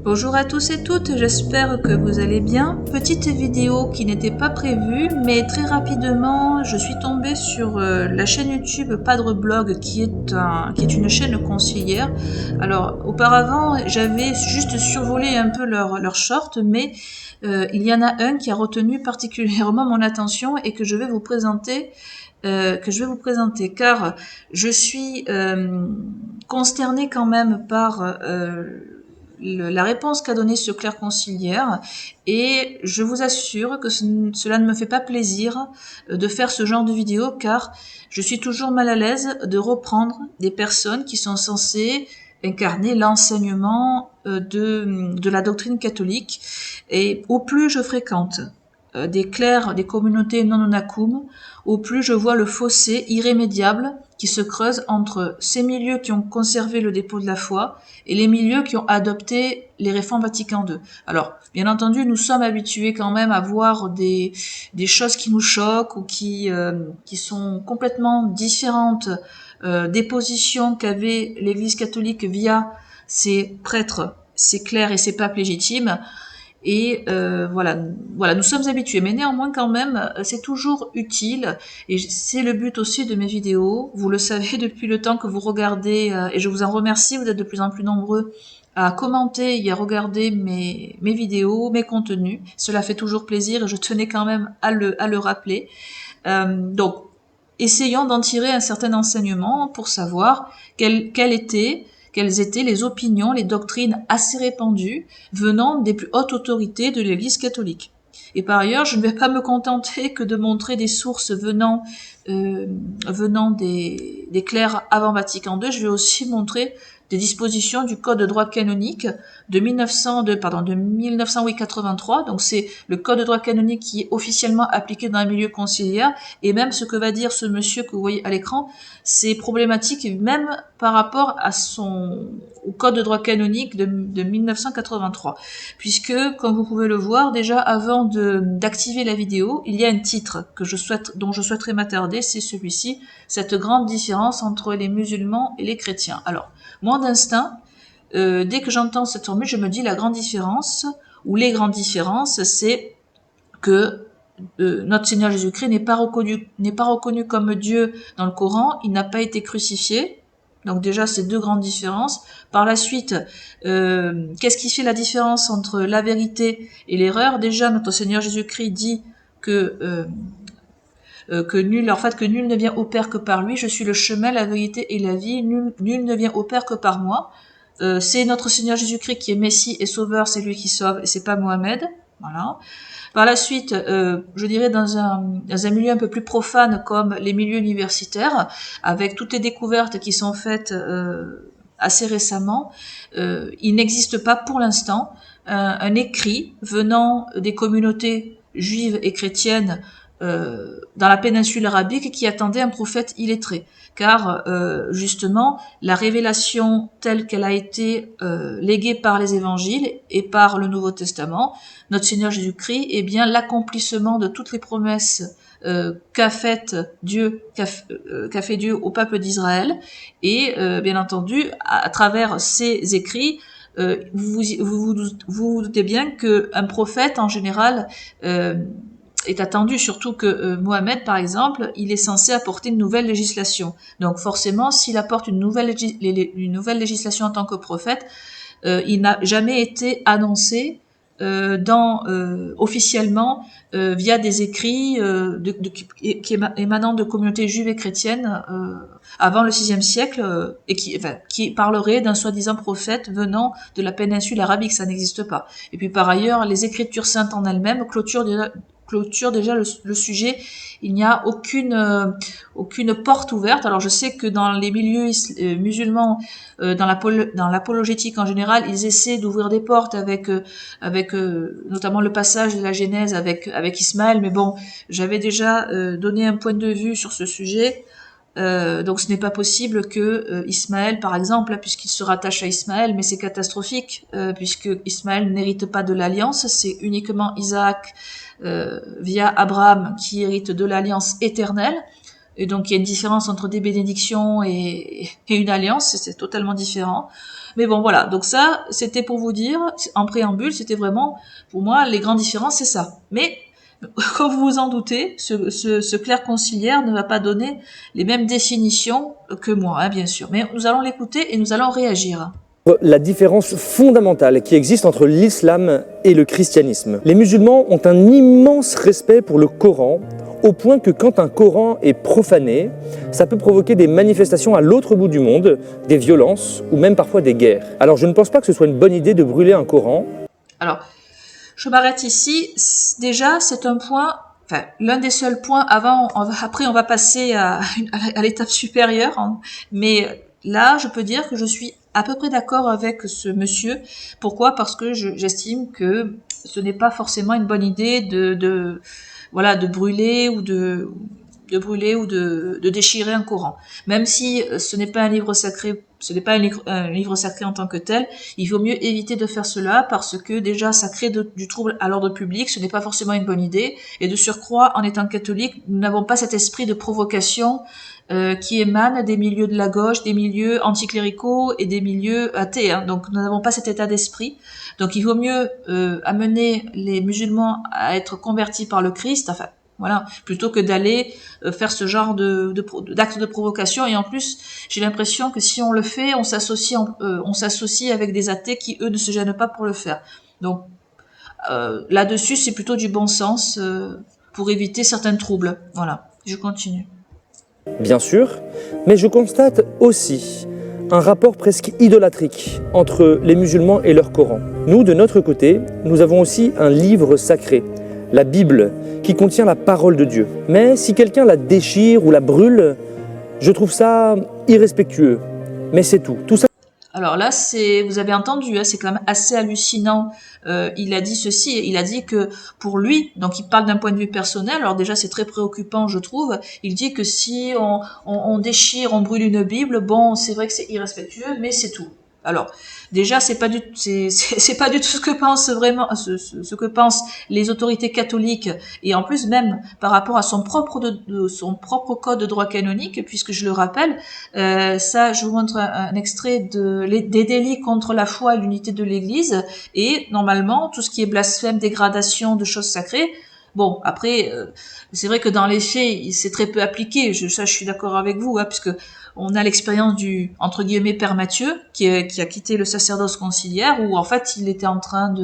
Bonjour à tous et toutes, j'espère que vous allez bien. Petite vidéo qui n'était pas prévue, mais très rapidement, je suis tombée sur la chaîne YouTube Padreblog qui est une chaîne concilière. Alors, auparavant, j'avais juste survolé un peu leur short, mais il y en a un qui a retenu particulièrement mon attention et que je vais vous présenter. Car je suis consternée quand même par la réponse qu'a donnée ce clerc conciliaire, et je vous assure que cela ne me fait pas plaisir de faire ce genre de vidéo, car je suis toujours mal à l'aise de reprendre des personnes qui sont censées incarner l'enseignement de la doctrine catholique. Et au plus je fréquente des clercs des communautés non onacum, au plus je vois le fossé irrémédiable qui se creuse entre ces milieux qui ont conservé le dépôt de la foi et les milieux qui ont adopté les réformes Vatican II. Alors, bien entendu, nous sommes habitués quand même à voir des choses qui nous choquent ou qui sont complètement différentes des positions qu'avait l'Église catholique via ses prêtres, ses clercs et ses papes légitimes. Et voilà, nous sommes habitués. Mais néanmoins, quand même, c'est toujours utile. Et c'est le but aussi de mes vidéos. Vous le savez depuis le temps que vous regardez, et je vous en remercie, vous êtes de plus en plus nombreux à commenter et à regarder mes vidéos, mes contenus. Cela fait toujours plaisir et je tenais quand même à le rappeler. Donc, essayons d'en tirer un certain enseignement pour savoir quelles étaient les opinions, les doctrines assez répandues venant des plus hautes autorités de l'Église catholique. Et par ailleurs, je ne vais pas me contenter que de montrer des sources venant des clercs avant Vatican II, je vais aussi montrer des dispositions du Code de droit canonique de 1983. Donc c'est le Code de droit canonique qui est officiellement appliqué dans un milieu conciliaire, et même ce que va dire ce monsieur que vous voyez à l'écran, c'est problématique même par rapport au Code de droit canonique de 1983. Puisque, comme vous pouvez le voir, déjà avant d'activer la vidéo, il y a un titre dont je souhaiterais m'attarder, c'est celui-ci, cette grande différence entre les musulmans et les chrétiens. Alors, moi d'instinct, dès que j'entends cette formule, je me dis la grande différence, ou les grandes différences, c'est que notre Seigneur Jésus-Christ n'est pas reconnu comme Dieu dans le Coran, il n'a pas été crucifié. Donc déjà, c'est deux grandes différences. Par la suite, qu'est-ce qui fait la différence entre la vérité et l'erreur? Déjà, notre Seigneur Jésus-Christ dit que nul ne vient au Père que par lui. Je suis le chemin, la vérité et la vie. Nul ne vient au Père que par moi. C'est notre Seigneur Jésus-Christ qui est Messie et Sauveur, c'est lui qui sauve, et c'est pas Mohamed. Voilà. Par la suite, je dirais dans un milieu un peu plus profane comme les milieux universitaires, avec toutes les découvertes qui sont faites assez récemment, il n'existe pas pour l'instant un écrit venant des communautés juives et chrétiennes dans la péninsule arabique qui attendait un prophète illettré. Car justement, la révélation telle qu'elle a été léguée par les évangiles et par le Nouveau Testament, notre Seigneur Jésus-Christ est bien l'accomplissement de toutes les promesses qu'a fait Dieu au peuple d'Israël. Et bien entendu, à travers ces écrits, vous doutez bien qu'un prophète, en général, est attendu, surtout que Mohamed, par exemple, il est censé apporter une nouvelle législation. Donc forcément, s'il apporte une nouvelle législation en tant que prophète, il n'a jamais été annoncé officiellement via des écrits qui émanant de communautés juives et chrétiennes avant le VIe siècle et qui parleraient d'un soi-disant prophète venant de la péninsule arabique. Ça n'existe pas. Et puis par ailleurs, les Écritures saintes en elles-mêmes clôturent déjà le sujet. Il n'y a aucune porte ouverte. Alors je sais que dans les milieux musulmans, dans l'apologétique en général, ils essaient d'ouvrir des portes avec notamment le passage de la Genèse avec Ismaël, mais bon, j'avais déjà donné un point de vue sur ce sujet. Donc ce n'est pas possible que Ismaël, par exemple, là, puisqu'il se rattache à Ismaël, mais c'est catastrophique, puisque Ismaël n'hérite pas de l'alliance, c'est uniquement Isaac via Abraham qui hérite de l'alliance éternelle. Et donc, il y a une différence entre des bénédictions et une alliance, c'est totalement différent. Mais bon, voilà. Donc ça, c'était pour vous dire, en préambule, c'était vraiment, pour moi, les grandes différences, c'est ça. Mais, comme vous vous en doutez, ce clerc conciliaire ne va pas donner les mêmes définitions que moi, hein, bien sûr. Mais nous allons l'écouter et nous allons réagir. La différence fondamentale qui existe entre l'islam et le christianisme. Les musulmans ont un immense respect pour le Coran, au point que quand un Coran est profané, ça peut provoquer des manifestations à l'autre bout du monde, des violences ou même parfois des guerres. Alors je ne pense pas que ce soit une bonne idée de brûler un Coran. Alors, je m'arrête ici. Déjà, c'est un point, enfin, l'un des seuls points avant, après on va passer à l'étape supérieure, hein. Mais là, je peux dire que je suis à peu près d'accord avec ce monsieur. Pourquoi? Parce que j'estime que ce n'est pas forcément une bonne idée voilà, de brûler ou de déchirer un Coran. Même si ce n'est pas un livre sacré, ce n'est pas un livre sacré en tant que tel, il vaut mieux éviter de faire cela parce que déjà ça crée du trouble à l'ordre public, ce n'est pas forcément une bonne idée. Et de surcroît, en étant catholique, nous n'avons pas cet esprit de provocation qui émane des milieux de la gauche, des milieux anticléricaux et des milieux athées, hein. Donc nous n'avons pas cet état d'esprit. Donc il vaut mieux amener les musulmans à être convertis par le Christ, enfin voilà, plutôt que d'aller faire ce genre d'actes de provocation. Et en plus, j'ai l'impression que si on le fait, on s'associe avec des athées qui eux ne se gênent pas pour le faire. Donc là-dessus, c'est plutôt du bon sens pour éviter certains troubles. Voilà, je continue. Bien sûr, mais je constate aussi un rapport presque idolâtrique entre les musulmans et leur Coran. Nous, de notre côté, nous avons aussi un livre sacré, la Bible, qui contient la parole de Dieu. Mais si quelqu'un la déchire ou la brûle, je trouve ça irrespectueux. Mais c'est tout. Tout ça. Alors là, vous avez entendu, hein, c'est quand même assez hallucinant. Il a dit ceci, il a dit que pour lui, donc il parle d'un point de vue personnel, alors déjà c'est très préoccupant je trouve, il dit que si on déchire, on brûle une Bible, bon c'est vrai que c'est irrespectueux, mais c'est tout. Alors déjà c'est pas du tout ce que pensent vraiment ce que pensent les autorités catholiques, et en plus même par rapport à son propre code de droit canonique, puisque je le rappelle, ça je vous montre un extrait des délits contre la foi et l'unité de l'Église, et normalement tout ce qui est blasphème, dégradation de choses sacrées. Bon, après, c'est vrai que dans les faits, c'est très peu appliqué. Je suis d'accord avec vous, hein, puisque on a l'expérience du, entre guillemets, Père Mathieu, qui a quitté le sacerdoce conciliaire, où en fait, il était en train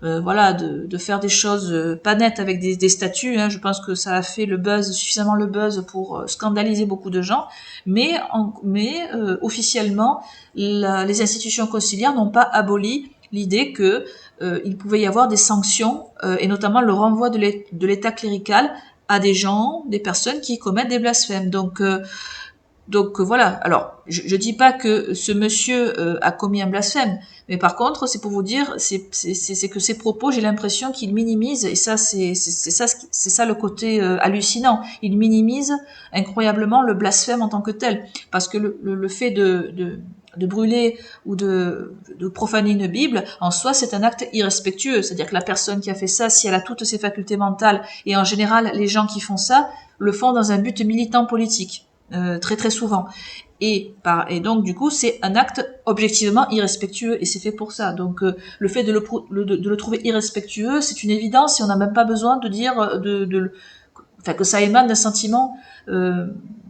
voilà, de faire des choses pas nettes avec des statuts, hein. Je pense que ça a fait suffisamment le buzz pour scandaliser beaucoup de gens. Mais officiellement, les institutions conciliaires n'ont pas aboli l'idée que il pouvait y avoir des sanctions, et notamment le renvoi de l'état clérical à des gens, des personnes qui commettent des blasphèmes. Donc voilà. Alors, je dis pas que ce monsieur a commis un blasphème, mais par contre, c'est pour vous dire, c'est que ses propos, j'ai l'impression qu'il minimise, et ça, c'est ça le côté hallucinant. Il minimise incroyablement le blasphème en tant que tel, parce que le fait de brûler ou de profaner une Bible, en soi, c'est un acte irrespectueux. C'est-à-dire que la personne qui a fait ça, si elle a toutes ses facultés mentales, et en général, les gens qui font ça, le font dans un but militant politique. Très très souvent, et donc du coup c'est un acte objectivement irrespectueux, et c'est fait pour ça. Donc le fait de le trouver irrespectueux, c'est une évidence, et on n'a même pas besoin de dire enfin que ça émane d'un sentiment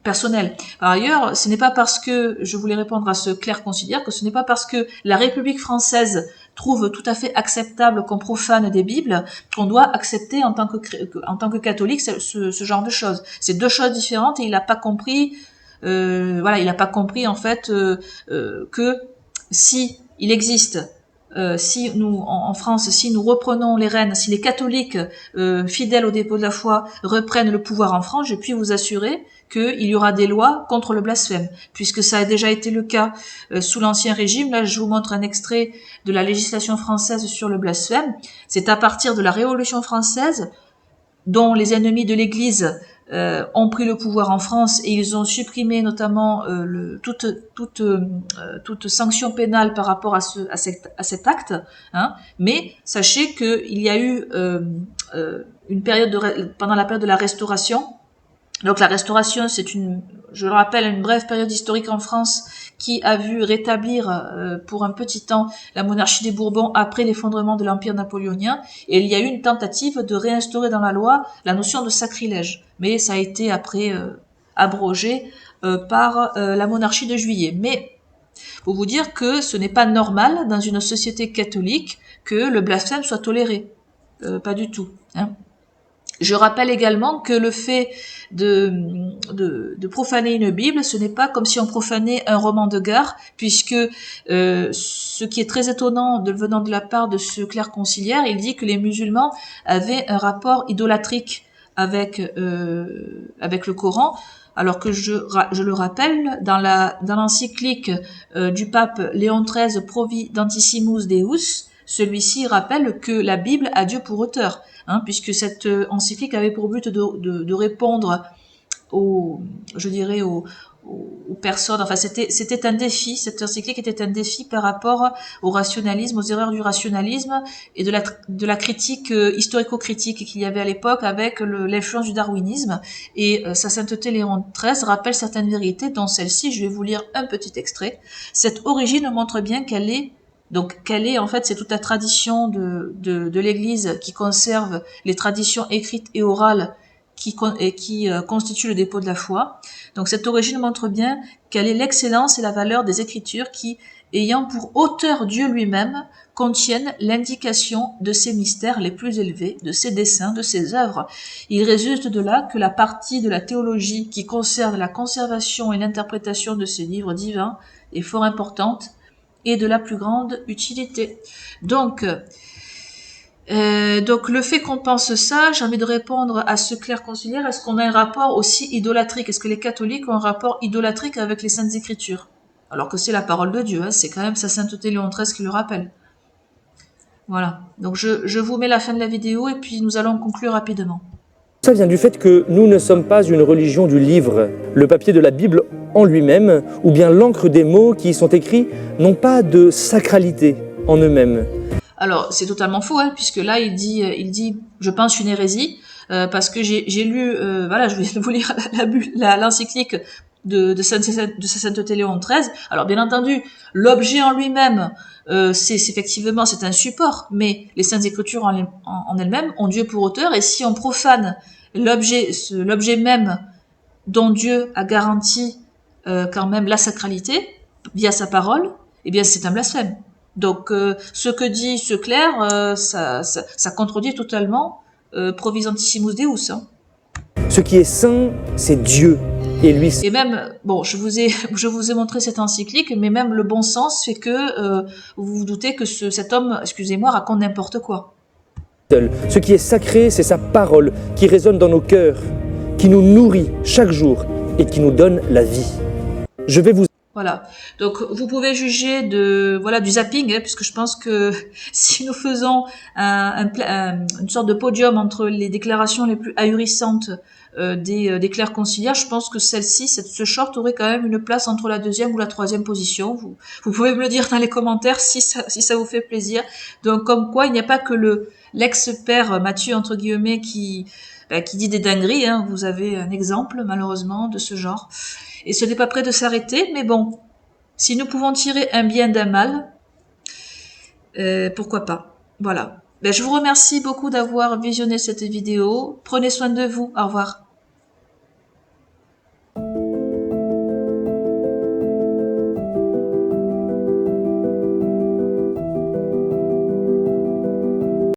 personnel. Par ailleurs, ce n'est pas parce que, je voulais répondre à ce clerc conciliaire, que ce n'est pas parce que la République française trouve tout à fait acceptable qu'on profane des Bibles qu'on doit accepter en tant que catholique ce genre de choses. C'est deux choses différentes, et il n'a pas compris, voilà, il n'a pas compris en fait que si il existe, si nous, en France, si nous reprenons les rênes, si les catholiques fidèles au dépôt de la foi reprennent le pouvoir en France, je puis vous assurer qu'il y aura des lois contre le blasphème, puisque ça a déjà été le cas sous l'Ancien Régime. Là, je vous montre un extrait de la législation française sur le blasphème. C'est à partir de la Révolution française, dont les ennemis de l'Église ont pris le pouvoir en France, et ils ont supprimé notamment toute sanction pénale par rapport à cet acte, hein. Mais sachez qu'il y a eu une période pendant la période de la Restauration, Donc la Restauration, c'est je le rappelle, une brève période historique en France qui a vu rétablir pour un petit temps la monarchie des Bourbons après l'effondrement de l'Empire napoléonien. Et il y a eu une tentative de réinstaurer dans la loi la notion de sacrilège. Mais ça a été après abrogé par la monarchie de Juillet. Mais pour vous dire que ce n'est pas normal dans une société catholique que le blasphème soit toléré. Pas du tout. Hein. Je rappelle également que le fait de profaner une Bible, ce n'est pas comme si on profanait un roman de gare, puisque ce qui est très étonnant venant de la part de ce clerc conciliaire, il dit que les musulmans avaient un rapport idolâtrique avec le Coran, alors que je le rappelle, dans l'encyclique du pape Léon XIII Providentissimus Deus, celui-ci rappelle que la Bible a Dieu pour auteur. Hein, puisque cette encyclique avait pour but de répondre aux personnes, enfin c'était un défi, cette encyclique était un défi par rapport au rationalisme, aux erreurs du rationalisme et de la critique historico-critique qu'il y avait à l'époque avec l'influence du darwinisme. Et sa sainteté Léon XIII rappelle certaines vérités, dont celle-ci, je vais vous lire un petit extrait. Cette origine montre bien qu'elle est en fait, c'est toute la tradition de l'Église qui conserve les traditions écrites et orales qui constituent le dépôt de la foi. Donc cette origine montre bien quelle est l'excellence et la valeur des Écritures qui, ayant pour auteur Dieu lui-même, contiennent l'indication de ses mystères les plus élevés, de ses desseins, de ses œuvres. Il résulte de là que la partie de la théologie qui concerne la conservation et l'interprétation de ces livres divins est fort importante et de la plus grande utilité. Donc le fait qu'on pense ça, j'ai envie de répondre à ce clerc conciliaire, est-ce qu'on a un rapport aussi idolâtrique? Est-ce que les catholiques ont un rapport idolâtrique avec les Saintes Écritures? Alors que c'est la parole de Dieu, hein, c'est quand même sa sainteté Léon XIII qui le rappelle. Voilà, donc je vous mets la fin de la vidéo et puis nous allons conclure rapidement. Ça vient du fait que nous ne sommes pas une religion du livre. Le papier de la Bible en lui-même, ou bien l'encre des mots qui y sont écrits, n'ont pas de sacralité en eux-mêmes. Alors, c'est totalement faux, hein, puisque là, il dit, je pense une hérésie, parce que j'ai lu, voilà, je vais vous lire l'encyclique de sa sainteté Léon XIII. Alors, bien entendu, l'objet en lui-même, effectivement, c'est un support, mais les Saintes Écritures en elles-mêmes ont Dieu pour auteur, et si on profane l'objet même dont Dieu a garanti quand même la sacralité via sa parole, eh bien, c'est un blasphème. Donc, ce que dit ce clerc, ça contredit totalement Providentissimus Deus. Hein. Ce qui est saint, c'est Dieu. Et lui. Et même, bon, je vous ai montré cette encyclique, mais même le bon sens fait que vous vous doutez que cet homme, excusez-moi, raconte n'importe quoi. Ce qui est sacré, c'est sa parole qui résonne dans nos cœurs, qui nous nourrit chaque jour et qui nous donne la vie. Je vais vous... Voilà. Donc, vous pouvez juger du zapping, hein, puisque je pense que si nous faisons une sorte de podium entre les déclarations les plus ahurissantes des clercs conciliaires, je pense que ce short aurait quand même une place entre la deuxième ou la troisième position. Vous pouvez me le dire dans les commentaires si ça vous fait plaisir. Donc, comme quoi, il n'y a pas que l'ex-père Mathieu, entre guillemets, qui dit des dingueries, hein. Vous avez un exemple, malheureusement, de ce genre. Et ce n'est pas près de s'arrêter, mais bon, si nous pouvons tirer un bien d'un mal, pourquoi pas. Voilà. Je vous remercie beaucoup d'avoir visionné cette vidéo. Prenez soin de vous. Au revoir.